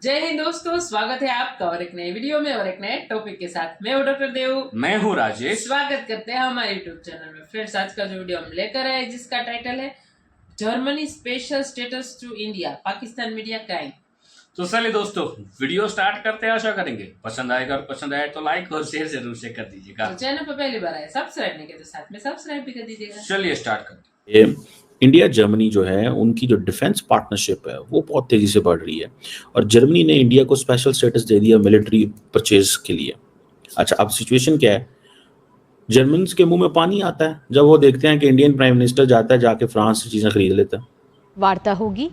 जय हिंद दोस्तों, स्वागत है आपका और एक नए वीडियो में और एक नए टॉपिक के साथ। मैं हूं डॉक्टर देव, मैं हूं राजेश। स्वागत करते हैं हमारे यूट्यूब चैनल में। फ्रेंड्स, आज का जो वीडियो हम लेकर आए जिसका टाइटल है Germany special status to India, Pakistan media crime. तो चलिए दोस्तों, वीडियो स्टार्ट करते हैं। आशा करेंगे पसंद आएगा और पसंद आए तो लाइक और शेयर जरूर से कर दीजिएगा। तो चैनल पर पहली बार आए सब्सक्राइब नहीं किया तो साथ में सब्सक्राइब भी कर दीजिएगा। चलिए स्टार्ट करते हैं। इंडिया जर्मनी जो है उनकी जो डिफेंस पार्टनरशिप है वो बहुत तेजी से बढ़ रही है और जर्मनी ने इंडिया को स्पेशल स्टेटस दे दिया मिलिट्री परचेज के लिए। अच्छा, अब सिचुएशन क्या है? जर्मन्स के मुंह में पानी आता है जब वो देखते हैं कि इंडियन प्राइम मिनिस्टर जाता है जाके फ्रांस से चीज़ें खरीद लेता है। वार्ता होगी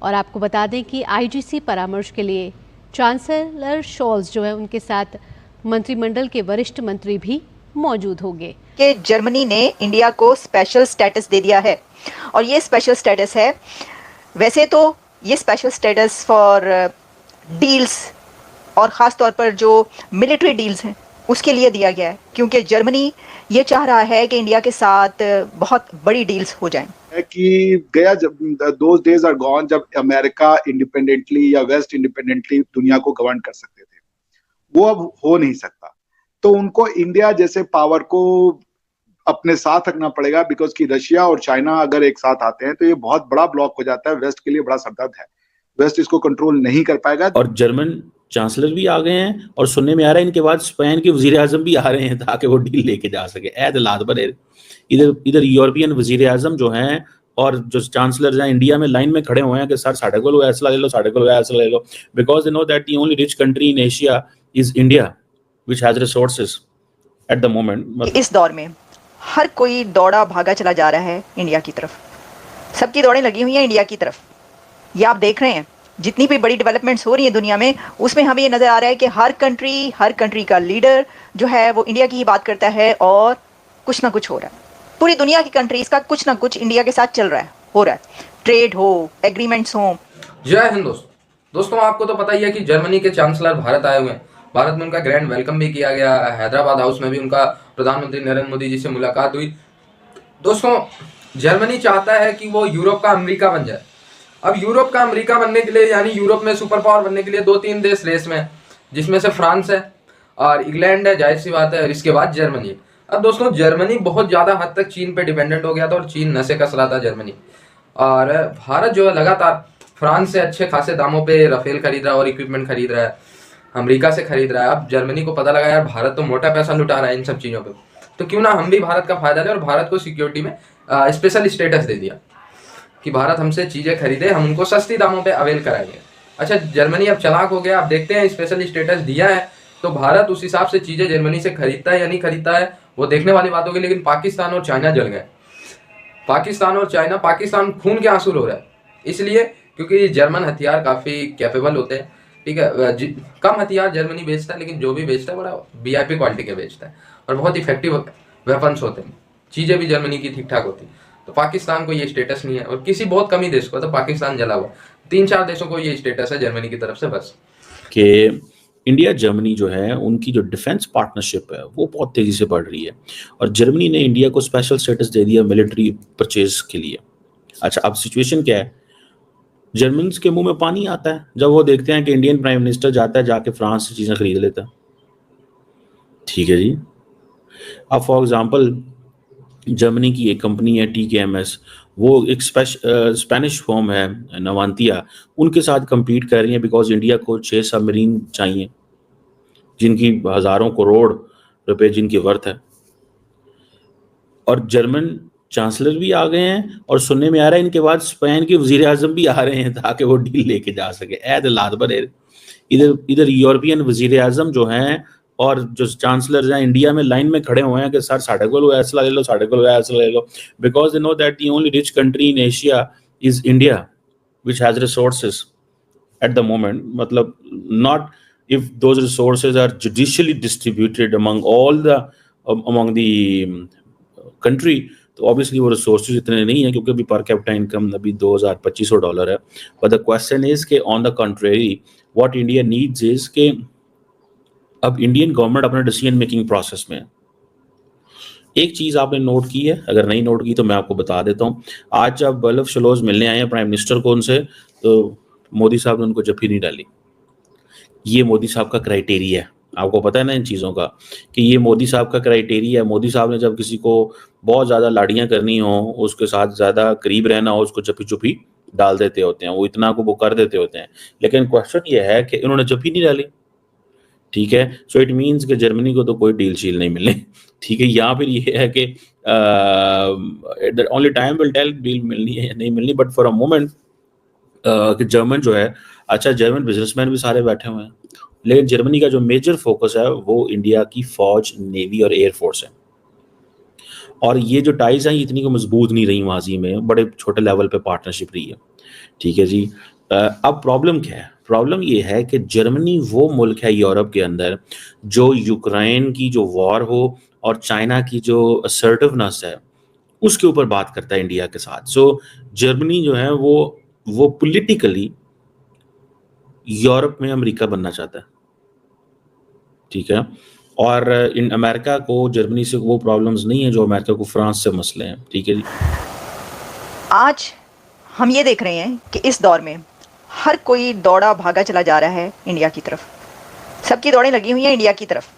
और आपको बता दें कि आईजीसी परामर्श के लिए चांसलर शोल्ज जो है उनके साथ मंत्रिमंडल के वरिष्ठ मंत्री भी मौजूद होंगे। कि जर्मनी ने इंडिया को स्पेशल स्टेटस दे दिया है और ये स्पेशल स्टेटस है, वैसे तो ये स्पेशल स्टेटस फॉर डील्स और ख़ास तौर पर जो मिलिट्री डील्स हैं उसके लिए दिया गया है, क्योंकि जर्मनी ये चाह रहा है कि इंडिया के साथ बहुत बड़ी डील्स हो जाएं। है कि गया जब दोज डेज आर गॉन जब अमेरिका इंडिपेंडेंटली या वेस्ट इंडिपेंडेंटली दुनिया को गवर्न कर सकते थे, वो अब हो नहीं सकता। तो उनको इंडिया जैसे पावर को अपने साथ रखना पड़ेगा, बिकॉज कि रशिया और चाइना अगर एक साथ आते हैं तो ये बहुत बड़ा ब्लॉक हो जाता है। वेस्ट के लिए बड़ा सरदर्द है, वेस्ट इसको कंट्रोल नहीं कर पाएगा। और जर्मन चांसलर भी आ गए हैं और सुनने में आ रहा है इनके बाद स्पेन के वजीर आजम भी आ रहे हैं ताकि वो डील लेके जा सके। ऐद बने इधर यूरोपियन वजीर आजम जो हैं और जो चांसलर हैं इंडिया में लाइन में खड़े हुए हैं कि सर साढ़े को ऐसा ले लो, साढ़े को ऐसा ले लो, because they know that the only rich country in Asia is India which has resources at the moment. इस दौर में हर कोई दौड़ा भागा चला जा रहा है इंडिया की तरफ, सबकी दौड़ें लगी हुई हैं इंडिया की तरफ। ये आप देख रहे हैं, जितनी भी बड़ी डेवलपमेंट्स हो रही है दुनिया में उसमें हमें ये नज़र आ रहा है कि हर कंट्री का लीडर जो है वो इंडिया की ही बात करता है और कुछ ना कुछ हो रहा है। पूरी दुनिया की कंट्रीज का कुछ ना कुछ इंडिया के साथ चल रहा है, हो रहा है, ट्रेड हो, एग्रीमेंट्स हो। जय हिंद दोस्तों, आपको तो पता ही है कि जर्मनी के चांसलर भारत आए हुए हैं। भारत में उनका ग्रैंड वेलकम भी किया गया। हैदराबाद हाउस में भी उनका प्रधानमंत्री नरेंद्र मोदी जी से मुलाकात हुई। दोस्तों, जर्मनी चाहता है कि वो यूरोप का अमेरिका बन जाए। अब यूरोप का अमेरिका बनने के लिए, यानी यूरोप में सुपर पावर बनने के लिए 2-3 देश रेस में, जिसमें से फ्रांस है और इंग्लैंड है, जाहिर सी बात है, और इसके बाद जर्मनी है। अब दोस्तों, जर्मनी बहुत ज़्यादा हद तक चीन पे डिपेंडेंट हो गया था और चीन नशे कस रहा था जर्मनी। और भारत जो है लगातार फ्रांस से अच्छे खासे दामों पे राफेल खरीद रहा है और इक्विपमेंट खरीद रहा है, अमेरिका से खरीद रहा है। अब जर्मनी को पता लगा यार भारत तो मोटा पैसा लुटा रहा है इन सब चीज़ों पे, तो क्यों ना हम भी भारत का फायदा लें, और भारत को सिक्योरिटी में स्पेशल स्टेटस दे दिया कि भारत हमसे चीज़ें खरीदे, हम उनको सस्ती दामों पे अवेल कराएंगे। अच्छा, जर्मनी अब चालाक हो गया। आप देखते हैं स्पेशल स्टेटस दिया है तो भारत उस हिसाब से चीज़ें जर्मनी से खरीदता है या नहीं खरीदता है वो देखने वाली बात होगी। लेकिन पाकिस्तान और चाइना जल गए। पाकिस्तान खून के आंसू रो रहा है, इसलिए क्योंकि जर्मन हथियार काफ़ी कैपेबल होते हैं। ठीक है, कम हथियार जर्मनी बेचता है, लेकिन जो भी बेचता है बड़ा VIP क्वालिटी के बेचता है और बहुत इफेक्टिव वेपन्स होते हैं। चीज़ें भी जर्मनी की ठीक ठाक होती है। तो पाकिस्तान को ये स्टेटस नहीं है और किसी बहुत कम ही देश को, तो पाकिस्तान जला हुआ, 3-4 देशों को ये स्टेटस है जर्मनी की तरफ से बस। कि इंडिया जर्मनी जो है उनकी जो डिफेंस पार्टनरशिप है वो बहुत तेजी से बढ़ रही है और जर्मनी ने इंडिया को स्पेशल स्टेटस दे दिया मिलिट्री परचेज के लिए। अच्छा, अब सिचुएशन क्या है? जर्मन्स के मुंह में पानी आता है जब वो देखते हैं कि इंडियन प्राइम मिनिस्टर जाता है जाके फ्रांस से चीज़ें खरीद लेता है। ठीक है जी। अब फॉर एग्जांपल जर्मनी की एक कंपनी है TKMS, वो एक स्पेनिश फर्म है नवांतिया, उनके साथ compete कर रही है बिकॉज इंडिया को 6 सबमरीन चाहिए जिनकी हज़ारों करोड़ रुपए जिनकी वर्थ है। और जर्मन चांसलर भी आ गए हैं और सुनने में आ रहा है इनके बाद स्पेन के वजीर आजम भी आ रहे हैं ताकि वो डील लेके जा सके। ऐद बने इधर यूरोपियन वजीर आजम जो हैं और जो चांसलर हैं इंडिया में लाइन में खड़े हुए हैं कि सर साढ़े को ऐसा ले लो, साढ़े को ऐसा ले लो, because they know that the only rich country in Asia is India which has resources at the moment. मतलब not if those resources are judicially distributed among the country, तो ऑब्वियसली वो रिसोर्सेज इतने नहीं है क्योंकि अभी पर कैपिटा इनकम अभी $2,2500 है। बट द क्वेश्चन इज के on the contrary what India needs is के अब इंडियन गवर्नमेंट अपना डिसीजन मेकिंग प्रोसेस में एक चीज़ आपने नोट की है, अगर नहीं नोट की तो मैं आपको बता देता हूँ। आज जब बल्लभ शलोच मिलने आए हैं प्राइम मिनिस्टर को उनसे, तो मोदी साहब ने उनको जफ्फी नहीं डाली। ये मोदी साहब का क्राइटेरिया है। आपको पता है ना इन चीज़ों का कि ये मोदी साहब का क्राइटेरिया है। मोदी साहब ने जब किसी को बहुत ज़्यादा लाड़ियाँ करनी हो, उसके साथ ज़्यादा करीब रहना हो, उसको चुपी-चुपी डाल देते होते हैं, वो इतना को वो कर देते होते हैं। लेकिन क्वेश्चन ये है कि इन्होंने चुप्पी नहीं डाली, ठीक है? सो इट मीन्स कि जर्मनी को तो कोई डील-शील नहीं मिलनी, ठीक है? या फिर ये है कि the only time will tell deal मिलनी है या नहीं मिलनी, बट फॉर अ मोमेंट कि जर्मन जो है, अच्छा जर्मन बिज़नेसमैन भी सारे बैठे हुए हैं, लेकिन जर्मनी का जो मेजर फोकस है वो इंडिया की फ़ौज, नेवी और एयर फोर्स है। और ये जो टाइज़ हैं, ये इतनी को मज़बूत नहीं रही माज़ी में, बड़े छोटे लेवल पे पार्टनरशिप रही है, ठीक है जी। अब प्रॉब्लम क्या है? प्रॉब्लम ये है कि जर्मनी वो मुल्क है यूरोप के अंदर जो यूक्रेन की जो वॉर हो और चाइना की जो असर्टिवनेस है, उसके ऊपर बात करता है इंडिया के साथ। सो जर्मनी जो है वो पॉलिटिकली यूरोप में अमेरिका बनना चाहता है, ठीक है? और इन अमेरिका को जर्मनी से वो प्रॉब्लम्स नहीं है जो अमेरिका को फ्रांस से मसले हैं, ठीक है जी। आज हम ये देख रहे हैं कि इस दौर में हर कोई दौड़ा भागा चला जा रहा है इंडिया की तरफ। सबकी दौड़ें लगी हुई हैं इंडिया की तरफ।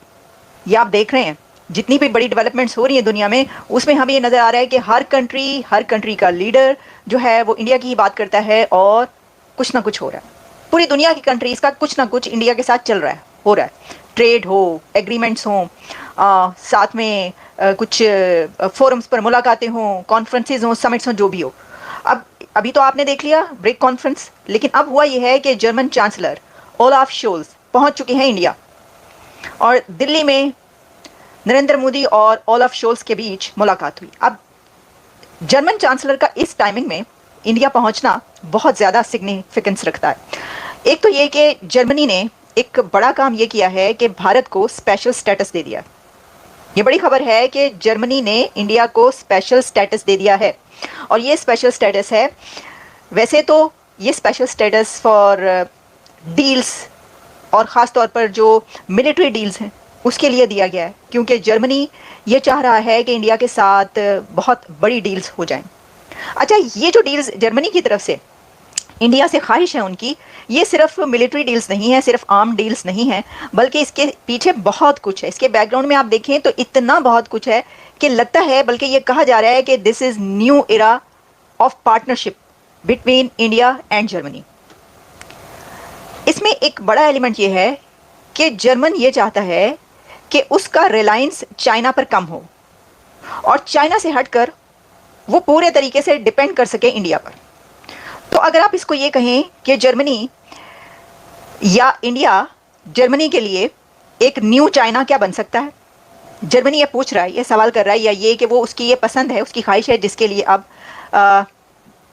ये आप देख रहे हैं जितनी भी बड़ी डेवलपमेंट्स हो रही हैं दुनिया में, उसमें हमें ये नज़र आ रहा है कि हर कंट्री का लीडर जो है वो इंडिया की ही बात करता है और कुछ ना कुछ हो रहा है। पूरी दुनिया की कंट्रीज़ का कुछ ना कुछ इंडिया के साथ चल रहा है, हो रहा है। ट्रेड हो, एग्रीमेंट्स हों, साथ में कुछ फोरम्स पर मुलाकातें हों, कॉन्फ्रेंसेज हों, समिट्स हों, जो भी हो। अब अभी तो आपने देख लिया ब्रेक कॉन्फ्रेंस, लेकिन अब हुआ यह है कि जर्मन चांसलर ओलाफ शोल्ज पहुंच चुके हैं इंडिया, और दिल्ली में नरेंद्र मोदी और ओलाफ शोल्ज के बीच मुलाकात हुई। अब जर्मन चांसलर का इस टाइमिंग में इंडिया पहुंचना बहुत ज़्यादा सिग्निफिकेंस रखता है। एक तो ये कि जर्मनी ने एक बड़ा काम ये किया है कि भारत को स्पेशल स्टेटस दे दिया। ये बड़ी खबर है कि जर्मनी ने इंडिया को स्पेशल स्टेटस दे दिया है, और ये स्पेशल स्टेटस है, वैसे तो ये स्पेशल स्टेटस फॉर डील्स और ख़ास तौर पर जो मिलिट्री डील्स हैं उसके लिए दिया गया है, क्योंकि जर्मनी ये चाह रहा है कि इंडिया के साथ बहुत बड़ी डील्स हो जाएं। अच्छा, ये जो डील्स जर्मनी की तरफ से इंडिया से ख्वाहिश है उनकी, ये सिर्फ मिलिट्री डील्स नहीं है, सिर्फ आर्म डील्स नहीं है, बल्कि इसके पीछे बहुत कुछ है। इसके बैकग्राउंड में आप देखें तो इतना बहुत कुछ है कि लगता है, बल्कि ये कहा जा रहा है कि this is new era of partnership between India and Germany. इसमें एक बड़ा एलिमेंट ये है कि जर्मन ये चाहता है कि उसका रिलायंस चाइना पर कम हो और चाइना से हटकर वो पूरे तरीके से डिपेंड कर सके इंडिया पर। तो अगर आप इसको ये कहें कि जर्मनी या इंडिया, जर्मनी के लिए एक न्यू चाइना क्या बन सकता है? जर्मनी ये पूछ रहा है, ये सवाल कर रहा है, या ये कि वो उसकी ये पसंद है, उसकी ख्वाहिश है, जिसके लिए अब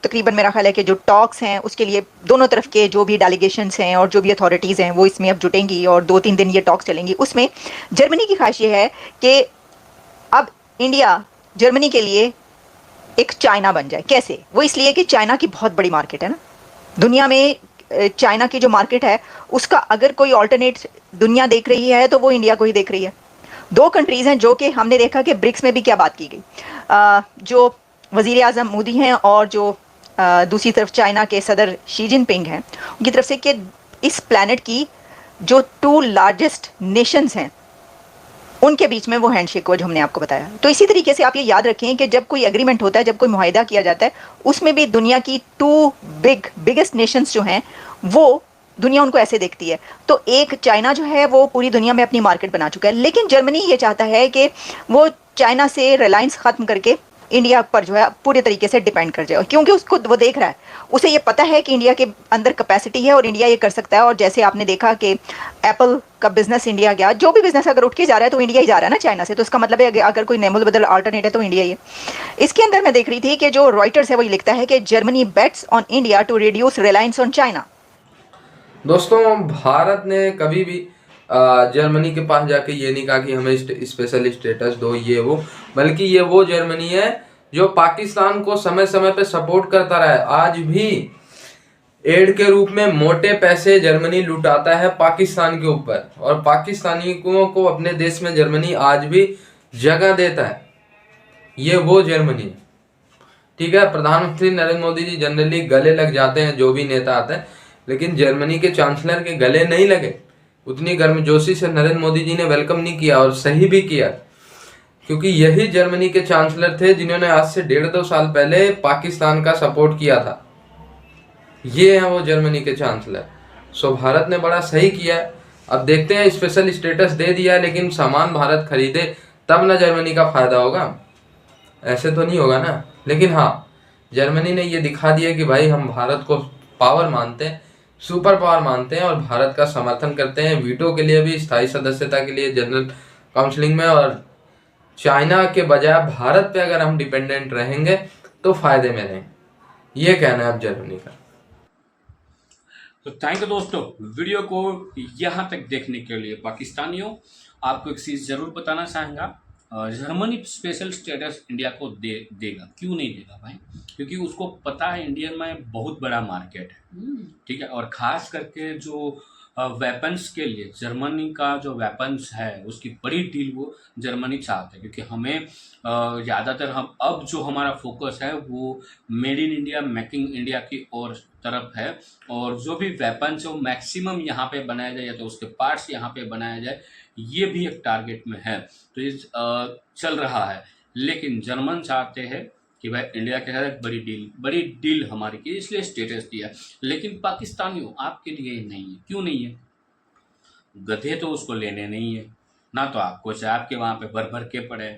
तकरीबन मेरा ख्याल है कि जो टॉक्स हैं उसके लिए दोनों तरफ के जो भी डेलीगेशंस हैं और जो भी अथॉरिटीज़ हैं वो इसमें अब जुटेंगी और 2-3 दिन ये टॉक्स चलेंगी। उसमें जर्मनी की ख्वाहिश ये है कि अब इंडिया जर्मनी के लिए एक चाइना बन जाए। कैसे? वो इसलिए कि चाइना की बहुत बड़ी मार्केट है ना दुनिया में। चाइना की जो मार्केट है उसका अगर कोई ऑल्टरनेट दुनिया देख रही है तो वो इंडिया को ही देख रही है। 2 कंट्रीज़ हैं जो कि हमने देखा कि ब्रिक्स में भी क्या बात की गई। जो वज़ीर आज़म मोदी हैं और जो दूसरी तरफ चाइना के सदर शी जिनपिंग हैं, उनकी तरफ से कि इस प्लैनेट की जो 2 लार्जेस्ट नेशंस हैं उनके बीच में वो हैंडशेक हुआ जो हमने आपको बताया। तो इसी तरीके से आप ये याद रखें कि जब कोई एग्रीमेंट होता है, जब कोई मुआहिदा किया जाता है, उसमें भी दुनिया की 2 बिगेस्ट नेशंस जो हैं वो दुनिया उनको ऐसे देखती है। तो एक चाइना जो है वो पूरी दुनिया में अपनी मार्केट बना चुका है, लेकिन जर्मनी ये चाहता है कि वो चाइना से रिलायंस ख़त्म करके इंडिया पर जो है पूरे तरीके से डिपेंड कर जाए, क्योंकि उसको वो देख रहा है, उसे ये पता है कि इंडिया के अंदर कैपेसिटी है और इंडिया ये कर सकता है। और जैसे आपने देखा कि एप्पल का बिजनेस इंडिया गया, जो भी बिजनेस अगर उठ के जा रहा है तो इंडिया ही जा रहा है ना चाइना से, तो इसका मतलब है अगर कोई नेमुल बदल अल्टरनेट है तो इंडिया ही है। इसके अंदर मैं देख रही थी कि जो रॉयटर्स है वही लिखता है कि Germany bets on India to reduce reliance on China. दोस्तों, भारत ने कभी भी जर्मनी के पास जाके ये नहीं कहा कि हमें स्पेशल स्टेटस दो, ये वो, बल्कि ये वो जर्मनी है जो पाकिस्तान को समय समय पे सपोर्ट करता रहा है। आज भी एड के रूप में मोटे पैसे जर्मनी लुटाता है पाकिस्तान के ऊपर, और पाकिस्तानियों को अपने देश में जर्मनी आज भी जगह देता है। ये वो जर्मनी है, ठीक है। प्रधानमंत्री नरेंद्र मोदी जी जनरली गले लग जाते हैं जो भी नेता आते हैं, लेकिन जर्मनी के चांसलर के गले नहीं लगे। उतनी गर्मजोशी से नरेंद्र मोदी जी ने वेलकम नहीं किया, और सही भी किया, क्योंकि यही जर्मनी के चांसलर थे जिन्होंने आज से 1.5-2 साल पहले पाकिस्तान का सपोर्ट किया था। ये हैं वो जर्मनी के चांसलर। सो भारत ने बड़ा सही किया है। अब देखते हैं, स्पेशल स्टेटस दे दिया है, लेकिन सामान भारत खरीदे तब ना जर्मनी का फायदा होगा, ऐसे तो नहीं होगा ना। लेकिन हाँ, जर्मनी ने ये दिखा दिया कि भाई हम भारत को पावर मानते हैं, सुपर पावर मानते हैं, और भारत का समर्थन करते हैं वीटो के लिए भी, स्थायी सदस्यता के लिए जनरल काउंसिलिंग में। और चाइना के बजाय भारत पे अगर हम डिपेंडेंट रहेंगे तो फायदे में रहेंगे, ये कहना है अब जर्मनी का। तो थैंक यू दोस्तों, वीडियो को यहाँ तक देखने के लिए। पाकिस्तानियों, आपको एक चीज़ जरूर बताना चाहूँगा, जर्मनी स्पेशल स्टेटस इंडिया को देगा। क्यों नहीं देगा भाई? क्योंकि उसको पता है इंडिया में बहुत बड़ा मार्केट है, ठीक है। और ख़ास करके जो वेपन्स के लिए जर्मनी का जो वेपन्स है उसकी बड़ी डील वो जर्मनी चाहते हैं, क्योंकि हमें ज़्यादातर हम अब जो हमारा फोकस है वो made in India, making India की ओर तरफ है। और जो भी वेपन्स है वो मैक्सिमम यहाँ पे बनाया जाए, या तो उसके पार्ट्स यहाँ पे बनाया जाए, ये भी एक टारगेट में है। तो ये चल रहा है, लेकिन जर्मन चाहते हैं कि भाई इंडिया के साथ एक बड़ी डील हमारी की, इसलिए स्टेटस दिया। लेकिन पाकिस्तानियों, आपके लिए नहीं है। क्यों नहीं है? गधे तो उसको लेने नहीं है ना, तो आपको चाहे आपके वहाँ पे भर के पड़े,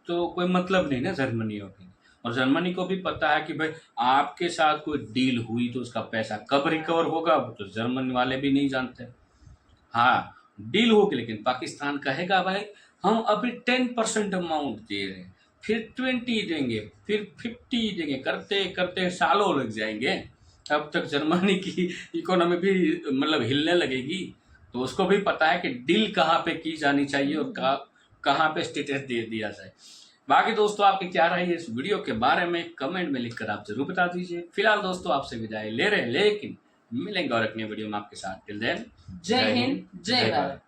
तो कोई मतलब नहीं ना जर्मनियों की। और जर्मनी को भी पता है कि भाई आपके साथ कोई डील हुई तो उसका पैसा कब रिकवर होगा, वो तो जर्मन वाले भी नहीं जानते। हाँ, डील होगी, लेकिन पाकिस्तान कहेगा भाई हम अभी 10% अमाउंट दे रहे हैं, फिर 20 देंगे, फिर 50 देंगे, करते करते सालों लग जाएंगे। तब तक जर्मनी की इकोनॉमी भी मतलब हिलने लगेगी। तो उसको भी पता है कि डील कहाँ पे की जानी चाहिए और कहाँ पे स्टेटस दे दिया जाए। बाकी दोस्तों, आपकी क्या राय है इस वीडियो के बारे में कमेंट में लिखकर आप जरूर बता दीजिए। फिलहाल दोस्तों, आपसे विदाई ले रहे हैं, लेकिन मिलेंगे और अपने वीडियो में आपके साथ। टिल देन, जय हिंद, जय भारत।